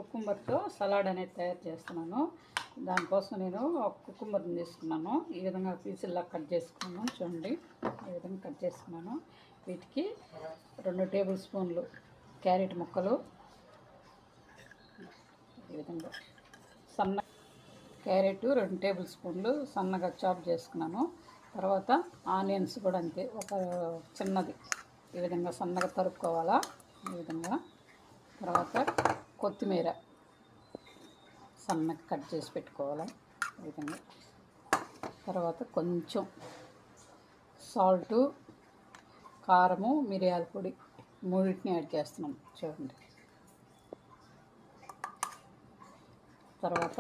కుకుంబర్తో salad అనేది తయారు చేస్తున్నాను. దానికోసం నేను ఒక కుకుంబర్ని తీసుకున్నాను. ఈ విధంగా పీసుల్లా కట్ చేసుకున్నాను. చూడండి, ఈ విధంగా కట్ చేసుకున్నాను. వీటికి 2 టేబుల్ స్పూన్లు క్యారెట్ ముక్కలు, ఈ విధంగా క్యారెట్ 2 టేబుల్ స్పూన్లు సన్నగా చాప్ చేసుకున్నాను. తర్వాత ఆనియన్స్ కూడా అంతే, ఒక చిన్నది ఈ విధంగా సన్నగా తరుక్కోవాలా. ఈ విధంగా తర్వాత కొత్తిమీర సన్నగా కట్ చేసి పెట్టుకోవాలి. ఈ విధంగా తర్వాత కొంచెం సాల్టు, కారము, మిరియాల పొడి మూడింటిని యాడ్ చేస్తున్నాం. చూడండి, తర్వాత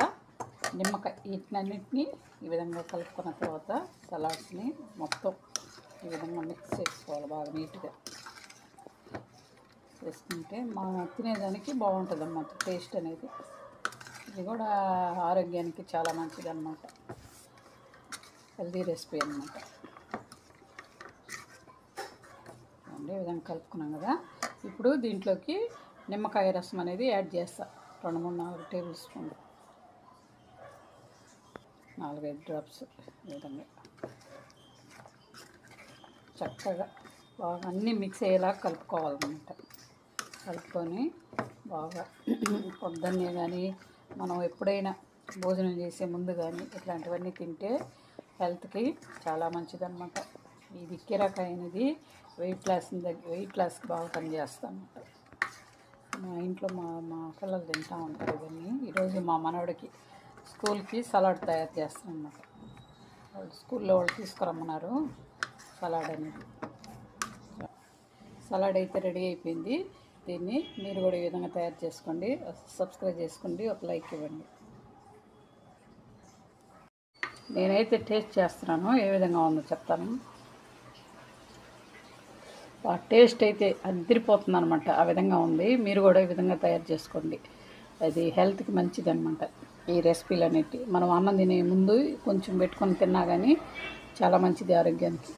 నిమ్మకాయ. వీటినన్నింటినీ ఈ విధంగా కలుపుకున్న తర్వాత సలాడ్స్ని మొత్తం ఈ విధంగా మిక్స్ చేసుకోవాలి బాగా నీట్గా. చేసుకుంటే మా తినేదానికి బాగుంటుంది అన్నమాట టేస్ట్ అనేది. ఇది కూడా ఆరోగ్యానికి చాలా మంచిది అన్నమాట, హెల్దీ రెసిపీ అన్నమాట. ఈ విధంగా కలుపుకున్నాం కదా. ఇప్పుడు దీంట్లోకి నిమ్మకాయ రసం అనేది యాడ్ చేస్తా. 2, 3, 4 టేబుల్ స్పూన్లు, 4-5 డ్రాప్స్. ఈ విధంగా చక్కగా బాగా అన్నీ మిక్స్ అయ్యేలాగా కలుపుకోవాలన్నమాట. కలుపుకొని బాగా పొద్దున్నే కానీ మనం ఎప్పుడైనా భోజనం చేసే ముందు కానీ ఇట్లాంటివన్నీ తింటే హెల్త్కి చాలా మంచిదన్నమాట. ఇది కీరకాయ అనేది వెయిట్ లాస్కి బాగా పనిచేస్తాం అన్నమాట. మా ఇంట్లో మా పిల్లలు తింటూ ఉంటారు ఇవన్నీ. ఈరోజు మా మనవడికి స్కూల్కి సలాడ్ తయారు చేస్తాను అన్నమాట. వాళ్ళు స్కూల్లో తీసుకురమ్మన్నారు సలాడ్ అనేది. సలాడ్ అయితే రెడీ అయిపోయింది. దీన్ని మీరు కూడా ఈ విధంగా తయారు చేసుకోండి. సబ్స్క్రైబ్ చేసుకోండి, ఒక లైక్ ఇవ్వండి. నేనైతే టేస్ట్ చేస్తున్నాను, ఏ విధంగా ఉందో చెప్తాను. ఆ టేస్ట్ అయితే అదిరిపోతుంది అనమాట, ఆ విధంగా ఉంది. మీరు కూడా ఈ విధంగా తయారు చేసుకోండి. అది హెల్త్కి మంచిది అనమాట. ఈ రెసిపీలు అనేవి మనం అన్నం తినే ముందు కొంచెం పెట్టుకొని తిన్నా కానీ చాలా మంచిది ఆరోగ్యానికి.